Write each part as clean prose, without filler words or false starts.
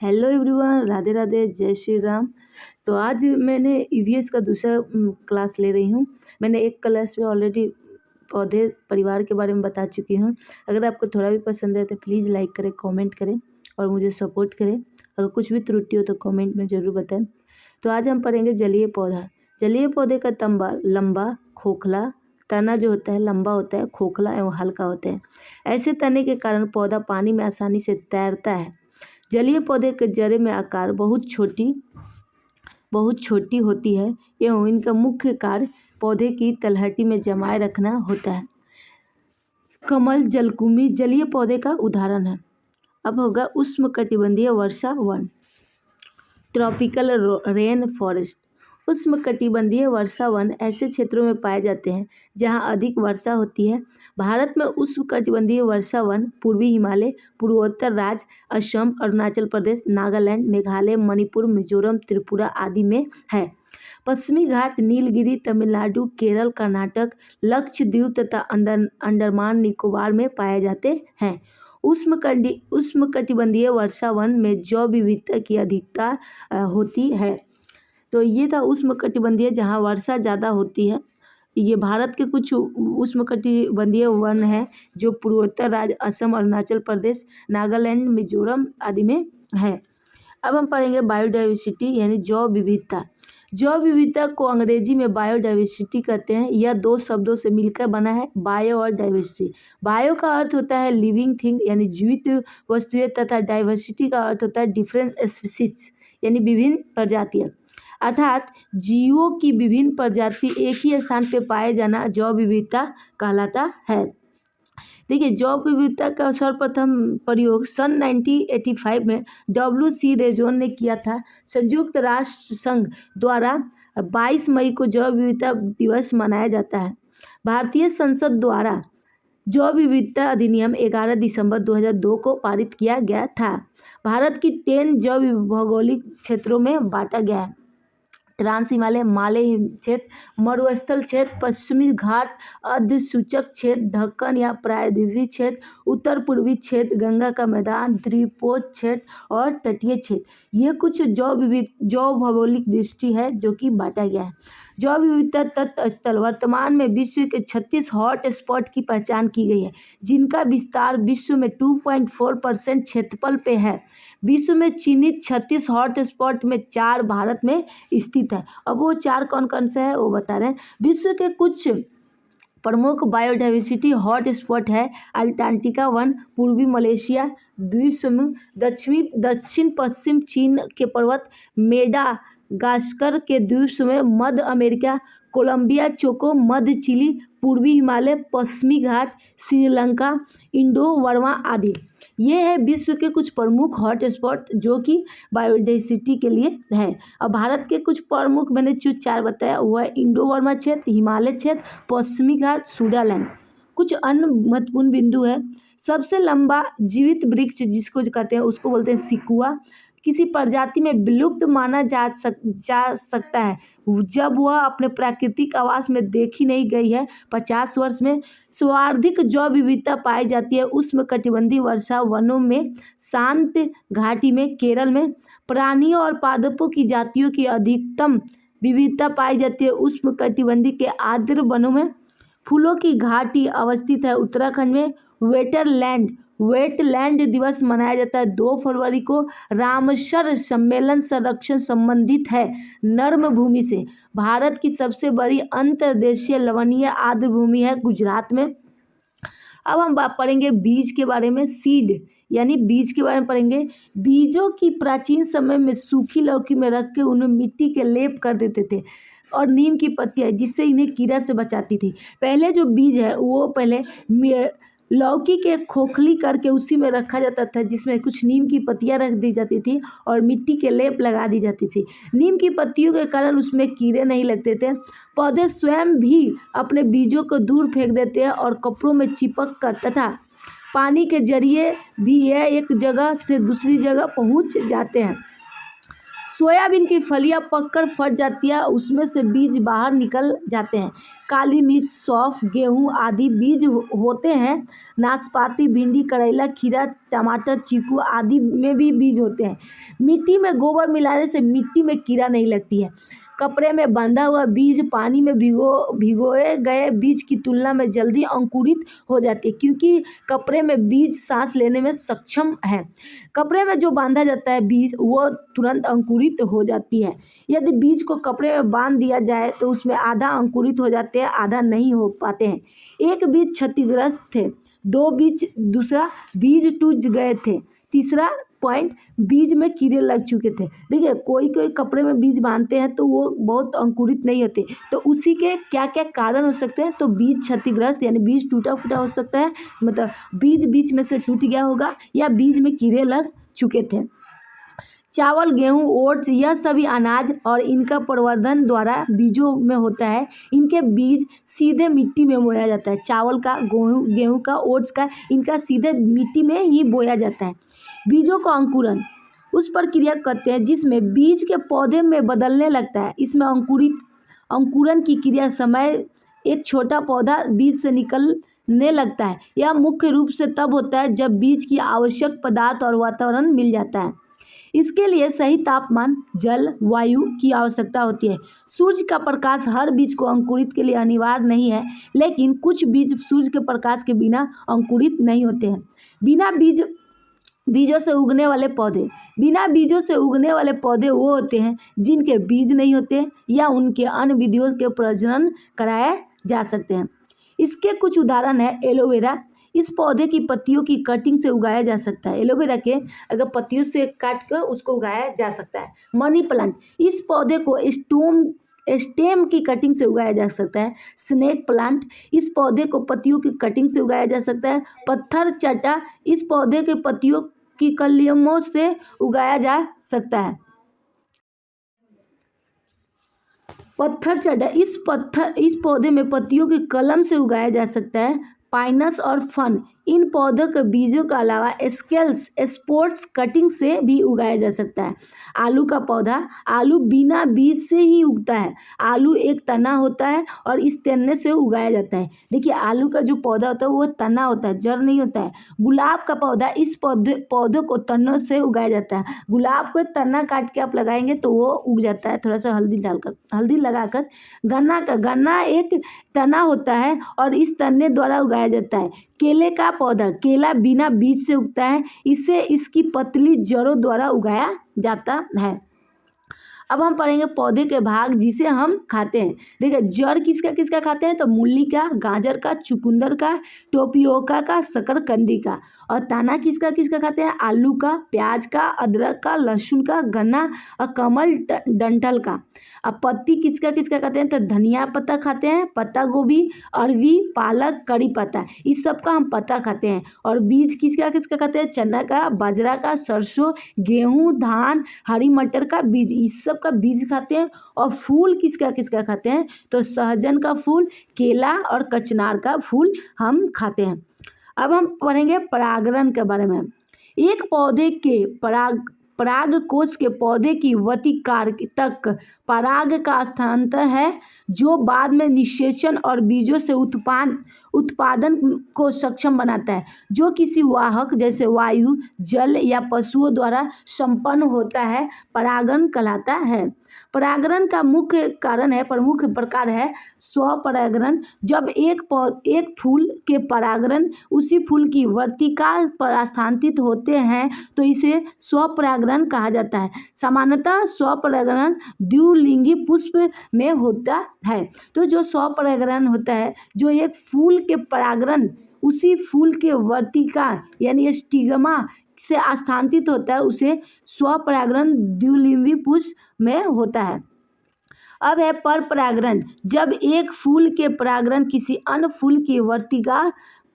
Hello everyone, Radhe Radhe, जय श्री राम। तो आज मैंने ईवीएस का दूसरा क्लास ले रही हूँ। मैंने एक क्लास में ऑलरेडी पौधे परिवार के बारे में बता चुकी हूँ। अगर आपको थोड़ा भी पसंद है तो प्लीज़ लाइक करें, कमेंट करें और मुझे सपोर्ट करें। अगर कुछ भी त्रुटि हो तो कमेंट में ज़रूर बताएं। तो आज हम पढ़ेंगे जलीय पौधा। जलीय पौधे का तंबा लंबा खोखला तना जो होता है लंबा होता है, खोखला एवं हल्का होता है। ऐसे तने के कारण पौधा पानी में आसानी से तैरता है। जलीय पौधे के जड़े में आकार बहुत छोटी होती है एवं इनका मुख्य कार्य पौधे की तलहटी में जमाए रखना होता है। कमल जलकुंभी जलीय पौधे का उदाहरण है। अब होगा उष्णकटिबंधीय वर्षा वन, ट्रॉपिकल रेन फॉरेस्ट। उष्णकटिबंधीय वर्षा वन ऐसे क्षेत्रों में पाए जाते हैं जहां अधिक वर्षा होती है। भारत में उष्णकटिबंधीय वर्षा वन पूर्वी हिमालय, पूर्वोत्तर राज्य, असम, अरुणाचल प्रदेश, नागालैंड, मेघालय, मणिपुर, मिजोरम, त्रिपुरा आदि में है। पश्चिमी घाट नीलगिरी, तमिलनाडु, केरल, कर्नाटक, लक्षद्वीप तथा अंडमान निकोबार में पाए जाते हैं। उष्णकटिबंधीय वर्षा वन में जैव विविधता की अधिकता होती है। तो ये था उष्णकटिबंधीय जहाँ वर्षा ज़्यादा होती है। ये भारत के कुछ उष्णकटिबंधीय वन है जो पूर्वोत्तर राज्य, असम, अरुणाचल प्रदेश, नागालैंड, मिजोरम आदि में है। अब हम पढ़ेंगे बायोडाइवर्सिटी यानी जैव विविधता। जैव विविधता को अंग्रेजी में बायोडाइवर्सिटी कहते हैं। यह दो शब्दों से मिलकर बना है, बायो और डाइवर्सिटी। बायो का अर्थ होता है लिविंग थिंग यानी जीवित वस्तुएं तथा डाइवर्सिटी का अर्थ होता है डिफरेंट स्पीशीज यानी विभिन्न प्रजातियां, अर्थात जीवों की विभिन्न प्रजाति एक ही स्थान पर पाए जाना जैव विविधता कहलाता है। देखिए, जैव विविधता का सर्वप्रथम प्रयोग सन 1985 में WC रेजोन ने किया था। संयुक्त राष्ट्र संघ द्वारा 22 मई को जैव विविधता दिवस मनाया जाता है। भारतीय संसद द्वारा जैव विविधता अधिनियम 11 दिसंबर 2002 को पारित किया गया था। भारत की 10 जैव भौगोलिक क्षेत्रों में बांटा गया है। ट्रांस हिमालय, मालय क्षेत्र, मरुस्थल क्षेत्र, पश्चिमी घाट, अर्धसूचक क्षेत्र, ढक्कन या प्रायद्वीपीय क्षेत्र, उत्तर पूर्वी क्षेत्र, गंगा का मैदान, द्वीपोत्तर क्षेत्र और तटीय क्षेत्र। ये कुछ जैव भौगोलिक दृष्टि है जो कि बांटा गया है। जैव विविधता तत्व स्थल वर्तमान में विश्व के 36 हॉट स्पॉट की पहचान की गई है, जिनका विस्तार विश्व में 2.4% क्षेत्रफल पे है। विश्व में चिन्हित 36 हॉट स्पॉट में 4 भारत में स्थित है। अब वो 4 कौन कौन से है वो बता रहे हैं। विश्व के कुछ प्रमुख बायोडाइवर्सिटी हॉट स्पॉट है अंटार्कटिका वन, पूर्वी मलेशिया द्वीप समूह, दक्षिण पश्चिम चीन के पर्वत, मेडागास्कर के द्वीप समूह, मध्य अमेरिका, कोलंबिया, चोको, मध्य चिली, पूर्वी हिमालय, पश्चिमी घाट, श्रीलंका, इंडो बर्मा आदि। ये है विश्व के कुछ प्रमुख हॉट स्पॉट जो कि बायोडाइवर्सिटी के लिए है। अब भारत के कुछ प्रमुख मैंने जो 4 बताया वो है इंडो बर्मा क्षेत्र, हिमालय क्षेत्र, पश्चिमी घाट, स्विट्जरलैंड। कुछ अन्य महत्वपूर्ण बिंदु है। सबसे लंबा जीवित वृक्ष जिसको कहते हैं उसको बोलते हैं सिकुआ। किसी प्रजाति में विलुप्त माना जा सकता है जब वह अपने प्राकृतिक आवास में देखी नहीं गई है। 50 वर्ष में सर्वाधिक जैव विविधता पाई जाती है उष्णकटिबंधीय वर्षा वनों में, शांत घाटी में, केरल में। प्राणियों और पादपों की जातियों की अधिकतम विविधता पाई जाती है उष्णकटिबंधीय के आर्द्र वनों में। फूलों की घाटी अवस्थित है उत्तराखंड में। वेटलैंड दिवस मनाया जाता है 2 फरवरी को। रामसर सम्मेलन संरक्षण संबंधित है नर्म भूमि से। भारत की सबसे बड़ी अंतर्देशीय लवणीय आर्द्र भूमि है गुजरात में। अब हम बात पढ़ेंगे बीज के बारे में। सीड यानी बीज के बारे में पढ़ेंगे। बीजों की प्राचीन समय में सूखी लौकी में रख के उन्हें मिट्टी के लेप कर देते थे और नीम की पत्तियां जिससे इन्हें कीड़ा से बचाती थी। पहले जो बीज है वो पहले लौकी के खोखली करके उसी में रखा जाता था, जिसमें कुछ नीम की पत्तियां रख दी जाती थी और मिट्टी के लेप लगा दी जाती थी। नीम की पत्तियों के कारण उसमें कीड़े नहीं लगते थे। पौधे स्वयं भी अपने बीजों को दूर फेंक देते हैं और कपड़ों में चिपक कर तथा पानी के जरिए भी यह एक जगह से दूसरी जगह पहुंच जाते हैं। सोयाबीन की फलियां पककर फट जाती है, उसमें से बीज बाहर निकल जाते हैं। काली मिर्च, सौंफ, गेहूं आदि बीज होते हैं। नाशपाती, भिंडी, करेला, खीरा, टमाटर, चीकू आदि में भी बीज होते हैं। मिट्टी में गोबर मिलाने से मिट्टी में कीड़ा नहीं लगती है। कपड़े में बंधा हुआ बीज पानी में भिगोए गए बीज की तुलना में जल्दी अंकुरित हो जाती है, क्योंकि कपड़े में बीज सांस लेने में सक्षम है। कपड़े में जो बांधा जाता है बीज, वो तुरंत अंकुरित हो जाती है। यदि बीज को कपड़े में बांध दिया जाए तो उसमें आधा अंकुरित हो जाते हैं, आधा नहीं हो पाते हैं। एक बीज क्षतिग्रस्त थे, दूसरा बीज टूट गए थे, तीसरा पॉइंट बीज में कीड़े लग चुके थे। देखिए, कोई कोई कपड़े में बीज बांधते हैं तो वो बहुत अंकुरित नहीं होते, तो उसी के क्या क्या कारण हो सकते हैं। तो बीज क्षतिग्रस्त यानी बीज टूटा फूटा हो सकता है, मतलब बीज बीच में से टूट गया होगा, या बीज में कीड़े लग चुके थे। चावल, गेहूं, ओट्स, यह सभी अनाज और इनका प्रवर्धन द्वारा बीजों में होता है। इनके बीज सीधे मिट्टी में बोया जाता है। चावल का, गेहूं का, ओट्स का, इनका सीधे मिट्टी में ही बोया जाता है। बीजों का अंकुरण उस प्रक्रिया कहते हैं जिसमें बीज के पौधे में बदलने लगता है। इसमें अंकुरण की क्रिया समय एक छोटा पौधा बीज से निकलने लगता है। यह मुख्य रूप से तब होता है जब बीज की आवश्यक पदार्थ और वातावरण मिल जाता है। इसके लिए सही तापमान, जल, वायु की आवश्यकता होती है। सूर्य का प्रकाश हर बीज को अंकुरित के लिए अनिवार्य नहीं है, लेकिन कुछ बीज सूर्य के प्रकाश के बिना अंकुरित नहीं होते हैं। बिना बीजों से उगने वाले पौधे वो होते हैं जिनके बीज नहीं होते या उनके अन्य विधियों के प्रजनन कराए जा सकते हैं। इसके कुछ उदाहरण है। एलोवेरा, इस पौधे की पत्तियों की कटिंग से उगाया जा सकता है। एलोवेरा के अगर पत्तियों से काट कर उसको उगाया जा सकता है। मनी प्लांट, इस पौधे को स्टेम की कटिंग से उगाया जा सकता है। स्नेक प्लांट, इस पौधे को पत्तियों की कटिंग से उगाया जा सकता है। पत्थर चटा, इस पौधे के पत्तियों की कलियों से उगाया जा सकता है। पत्थर चटा, इस पौधे में पत्तियों की कलम से उगाया जा सकता है। पाइनस और फन, इन पौधों के बीजों के अलावा स्पोर्ट्स कटिंग से भी उगाया जा सकता है। आलू का पौधा, आलू बिना बीज से ही उगता है। आलू एक तना होता है और इस तने से उगाया जाता है। देखिए, आलू का जो पौधा होता है वो तना होता है, जड़ नहीं होता है। गुलाब का पौधा, इस पौधों को तनों से उगाया जाता है। गुलाब को तना काट के आप लगाएंगे तो वो उग जाता है, थोड़ा सा हल्दी लगाकर। गन्ना एक तना होता है और इस तने द्वारा उगाया जाता है। केले का पौधा, केला बिना बीज से उगता है, इसे इसकी पतली जड़ों द्वारा उगाया जाता है। अब हम पढ़ेंगे पौधे के भाग जिसे हम खाते हैं। देखिए, जड़ किसका किसका खाते हैं, तो मूली का, गाजर का, चुकंदर का, टोपियोका का, शकरकंदी का। और तना किसका किसका खाते हैं, आलू का, प्याज का, अदरक का, लहसुन का, गन्ना और कमल डंठल का। अब पत्ती किसका किसका खाते हैं, तो धनिया पत्ता खाते हैं, पत्ता गोभी, अरवी, पालक, कड़ी पत्ता, इस सब का हम पत्ता खाते हैं। और बीज किसका किसका खाते हैं, चना का, बाजरा का, सरसों, गेहूं, धान, हरी मटर का बीज, इस सब का बीज खाते हैं। और फूल किसका किसका खाते हैं, तो सहजन का फूल, केला और कचनार का फूल हम खाते हैं। अब हम पढ़ेंगे परागण के बारे में। एक पौधे के परागकोश के पौधे की वर्तिकार तक पराग का स्थानांतरण है, जो बाद में निषेचन और बीजों से उत्पादन को सक्षम बनाता है, जो किसी वाहक जैसे वायु, जल या पशुओं द्वारा संपन्न होता है, परागण कहलाता है। परागण का प्रमुख प्रकार है स्वपरागण। जब एक फूल के परागण उसी फूल की वर्तिका पर स्थानांतरित होते हैं तो इसे स्वपरागण कहा जाता है। सामान्यतः स्वपरागण द्विलिंगी पुष्प में होता है। तो जो स्वपरागण होता है, जो एक फूल के परागण उसी फूल के वर्तिका यानी स्टिग्मा से स्थानांतरित होता है, उसे स्वपरागण द्विलिंगी पुष्प में होता है। अब है परपरागण। जब एक फूल के परागण किसी अन्य फूल की वर्तिका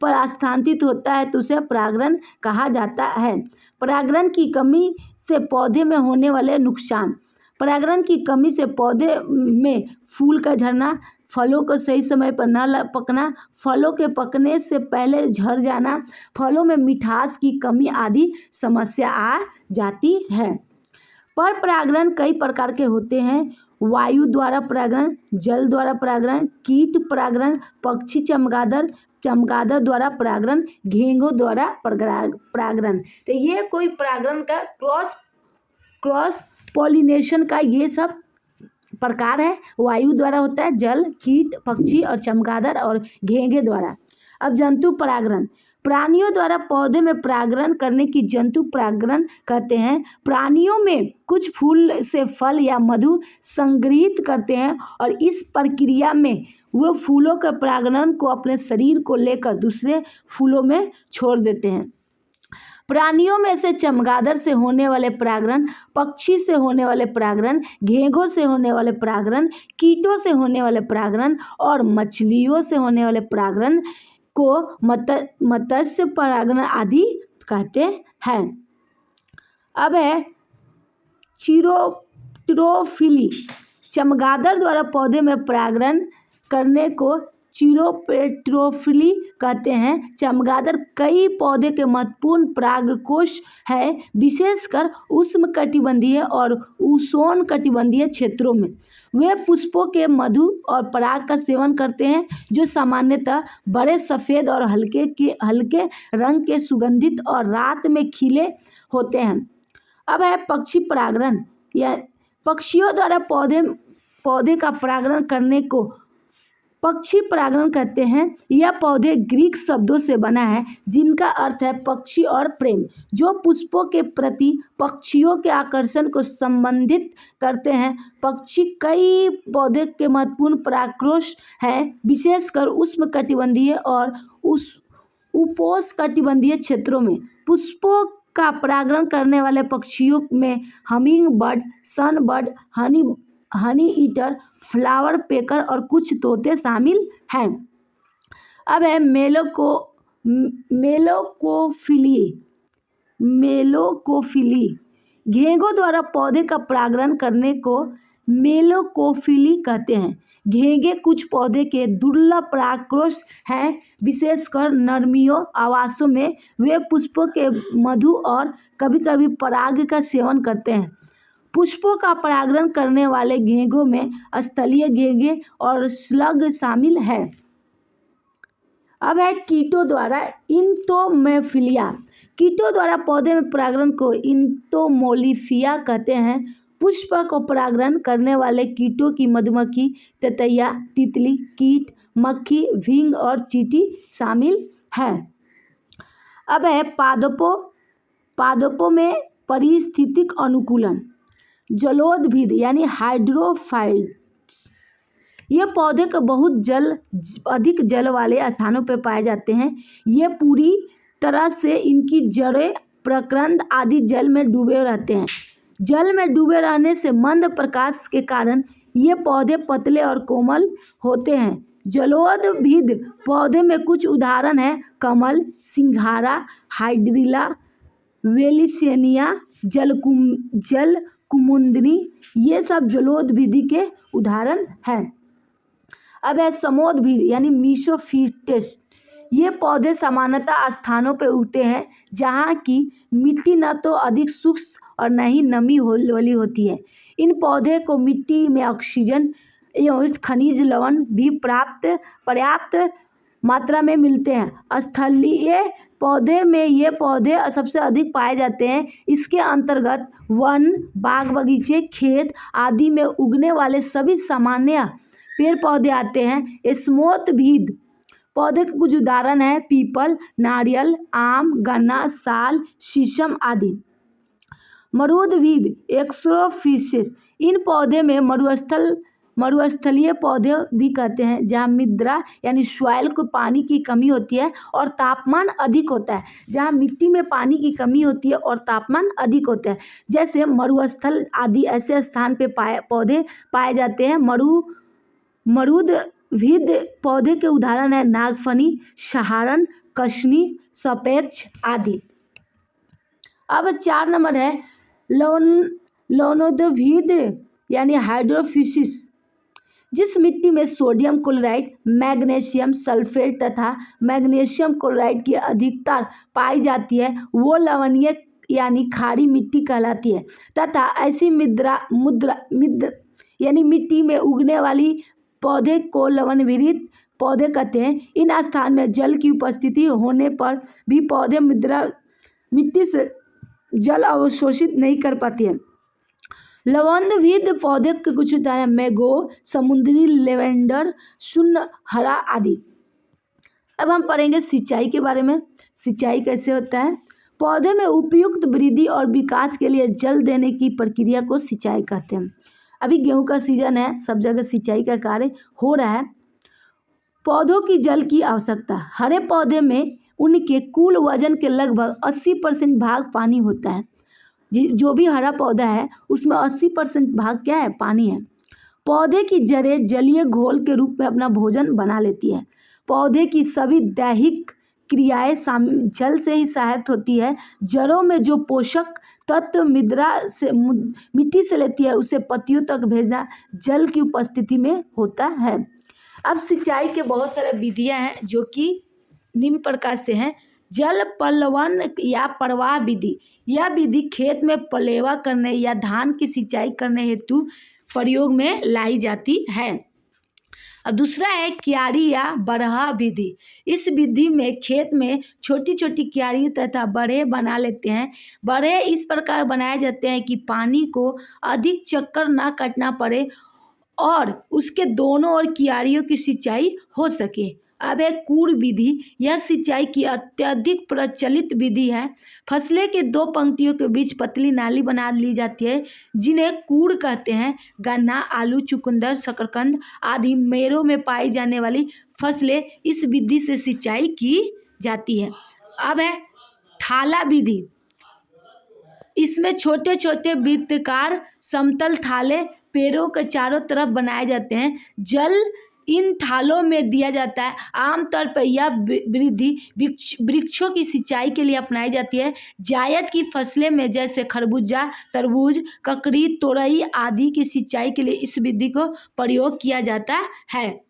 पर स्थानांतरित होता है तो उसे परागण कहा जाता है। परागण की कमी से पौधे में होने वाले नुकसान। परागण की कमी से पौधे में फूल का झड़ना, फलों को सही समय पर न पकना, फलों के पकने से पहले झड़ जाना, फलों में मिठास की कमी आदि समस्या आ जाती है। पर परागण कई प्रकार के होते हैं। वायु द्वारा परागण, जल द्वारा परागण, कीट परागण, पक्षी चमगादड़ द्वारा परागण, घेंघों द्वारा परागण। तो ये कोई परागण का क्रॉस पॉलिनेशन का ये सब प्रकार है। वायु द्वारा होता है, जल, कीट, पक्षी और चमगादड़ और घेंघे द्वारा। अब जंतु परागण, प्राणियों द्वारा पौधे में परागण करने की जंतु परागण कहते हैं। प्राणियों में कुछ फूल से फल या मधु संग्रहित करते हैं और इस प्रक्रिया में वो फूलों के परागण को अपने शरीर को लेकर दूसरे फूलों में छोड़ देते हैं। प्राणियों में से चमगादड़ से होने वाले परागण, पक्षी से होने वाले परागण, घेंघों से होने वाले परागण, कीटों से होने वाले परागण और मछलियों से होने वाले परागण को मत्स्य परागण आदि कहते हैं। अब है चिरोप्टेरोफिली, चमगादड़ द्वारा पौधे में परागण करने को चिरोप्टेरोफिली कहते हैं। चमगादड़ कई पौधे के महत्वपूर्ण परागकोश है, विशेषकर उष्णकटिबंधीय और उष्णकटिबंधीय क्षेत्रों में। वे पुष्पों के मधु और पराग का सेवन करते हैं, जो सामान्यतः बड़े सफ़ेद और हल्के रंग के सुगंधित और रात में खिले होते हैं। अब है पक्षी परागण, या पक्षियों द्वारा पौधे का परागण करने को पक्षी परागण कहते हैं। यह पौधे ग्रीक शब्दों से बना है, जिनका अर्थ है पक्षी और प्रेम, जो पुष्पों के प्रति पक्षियों के आकर्षण को संबंधित करते हैं। पक्षी कई पौधे के महत्वपूर्ण परागकोश हैं, विशेषकर उष्णकटिबंधीय और उपोष्णकटिबंधीय क्षेत्रों में। पुष्पों का परागण करने वाले पक्षियों में humming bird, sunbird, Honey eater, flower picker और कुछ तोते शामिल हैं। अब है मेलोकोफिली, घेंघों द्वारा पौधे का परागण करने को मेलोकोफिली कहते हैं। घेंघे कुछ पौधे के दुर्लभ परागकोश हैं, विशेषकर नर्मियों आवासों में वे पुष्पों के मधु और कभी-कभी पराग का सेवन करते हैं। पुष्पों का परागण करने वाले घेंघों में स्थलीय घेंघे और स्लग शामिल है। अब है कीटों द्वारा इंटोमोफिलिया, कीटों द्वारा पौधे में परागण को इंटोमोलिफिया कहते हैं। पुष्प को परागण करने वाले कीटों की मधुमक्खी, ततैया, तितली, कीट, मक्खी, भृंग और चींटी शामिल है। अब है पादपों में पारिस्थितिक अनुकूलन, जलोदभिद यानी हाइड्रोफाइट्स, ये पौधे को बहुत अधिक जल वाले स्थानों पर पाए जाते हैं। ये पूरी तरह से इनकी जड़ें, प्रकंद आदि जल में डूबे रहते हैं। जल में डूबे रहने से मंद प्रकाश के कारण ये पौधे पतले और कोमल होते हैं। जलोदभिद पौधे में कुछ उदाहरण हैं: कमल, सिंघाड़ा, हाइड्रिला, वेलिसेनिया, जलकुमुदिनी, ये सब जलोदभिद के उदाहरण हैं। अब है समोदभिद यानी मीसोफिट्स, ये पौधे सामान्यतः स्थानों पर उगते हैं जहाँ की मिट्टी न तो अधिक शुष्क और न ही नमी वाली होती है। इन पौधे को मिट्टी में ऑक्सीजन एवं खनिज लवण भी पर्याप्त मात्रा में मिलते हैं। स्थलीय पौधे में ये पौधे सबसे अधिक पाए जाते हैं। इसके अंतर्गत वन, बाग बगीचे, खेत आदि में उगने वाले सभी सामान्य पेड़ पौधे आते हैं। समोदभिद पौधे के कुछ उदाहरण हैं: पीपल, नारियल, आम, गन्ना, साल, शीशम आदि। मरुदभिद एक्सोफिसिस, इन पौधे में मरुस्थलीय पौधे भी कहते हैं, जहाँ मृदा यानी सॉइल को पानी की कमी होती है और तापमान अधिक होता है। जहाँ मिट्टी में पानी की कमी होती है और तापमान अधिक होता है, जैसे मरुस्थल आदि ऐसे स्थान पे पौधे पाए जाते हैं। मरुदभिद पौधे के उदाहरण है नागफनी, सहारण, कसनी, सपेक्ष आदि। अब 4 नंबर है लवणोदभिद यानी हाइड्रोफिसिस, जिस मिट्टी में सोडियम क्लोराइड, मैग्नीशियम सल्फेट तथा मैग्नीशियम क्लोराइड की अधिकता पाई जाती है वो लवणीय यानी खारी मिट्टी कहलाती है तथा ऐसी यानी मिट्टी में उगने वाली पौधे को लवणभरित पौधे कहते हैं। इन स्थान में जल की उपस्थिति होने पर भी पौधे मिट्टी से जल अवशोषित नहीं कर पाती है। लवणभरित पौधे के कुछ उदाहरण मैंगो, समुद्री लेवेंडर, शून्य हरा आदि। अब हम पढ़ेंगे सिंचाई के बारे में। सिंचाई कैसे होता है? पौधे में उपयुक्त वृद्धि और विकास के लिए जल देने की प्रक्रिया को सिंचाई कहते हैं। अभी गेहूं का सीजन है, सब जगह सिंचाई का कार्य हो रहा है। पौधों की जल की आवश्यकता। हरे पौधे में उनके कुल वजन के लगभग 80% भाग पानी होता है। जो भी हरा पौधा है उसमें 80% भाग क्या है? पानी है। पौधे की जड़ें जलीय घोल के रूप में अपना भोजन बना लेती है। पौधे की सभी दैहिक क्रियाएं जल से ही सहायक होती है। जड़ों में जो पोषक तत्व मिट्टी से लेती है उसे पत्तियों तक भेजना जल की उपस्थिति में होता है। अब सिंचाई के बहुत सारे विधियां हैं जो कि निम्न प्रकार से हैं। जल पल्लवन या प्रवाह विधि। यह विधि खेत में पलेवा करने या धान की सिंचाई करने हेतु प्रयोग में लाई जाती है। अब दूसरा है क्यारी या बरहा विधि। इस विधि में खेत में छोटी छोटी क्यारी तथा बड़े बना लेते हैं। बड़े इस प्रकार बनाए जाते हैं कि पानी को अधिक चक्कर ना काटना पड़े और उसके दोनों ओर क्यारियों की सिंचाई हो सके। अब है कूड़ विधि। यह सिंचाई की अत्यधिक प्रचलित विधि है। फसलें के दो पंक्तियों के बीच पतली नाली बना ली जाती है जिन्हें कूड़ कहते हैं। गन्ना, आलू, चुकंदर, शकरकंद आदि मेड़ों में पाई जाने वाली फसलें इस विधि से सिंचाई की जाती है। अब है थाला विधि। इसमें छोटे छोटे वृत्ताकार समतल थाले पेड़ों के चारों तरफ बनाए जाते हैं। जल इन थालों में दिया जाता है। आमतौर पर यह विधि वृक्षों की सिंचाई के लिए अपनाई जाती है। जायद की फसलें में जैसे खरबूजा, तरबूज, ककड़ी, तोरई आदि की सिंचाई के लिए इस विधि को प्रयोग किया जाता है।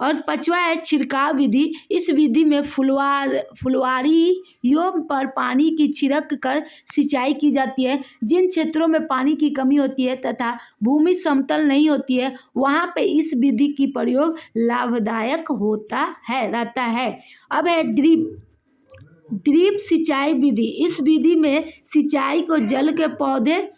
और पांचवा है छिड़काव विधि। इस विधि में फुलवारियों पर पानी की छिड़क कर सिंचाई की जाती है। जिन क्षेत्रों में पानी की कमी होती है तथा भूमि समतल नहीं होती है वहाँ पे इस विधि की प्रयोग लाभदायक रहता है। अब है ड्रिप सिंचाई विधि। इस विधि में सिंचाई को जल के पौधे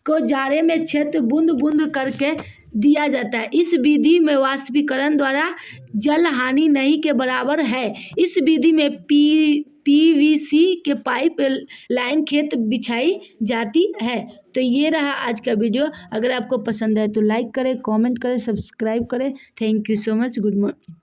को जाड़े में क्षेत्र बूंद बूंद करके दिया जाता है। इस विधि में वाष्पीकरण द्वारा जल हानि नहीं के बराबर है। इस विधि में पीवीसी के पाइप लाइन खेत बिछाई जाती है। तो ये रहा आज का वीडियो। अगर आपको पसंद है तो लाइक करें, कमेंट करें, सब्सक्राइब करें। Thank you so much. Good morning.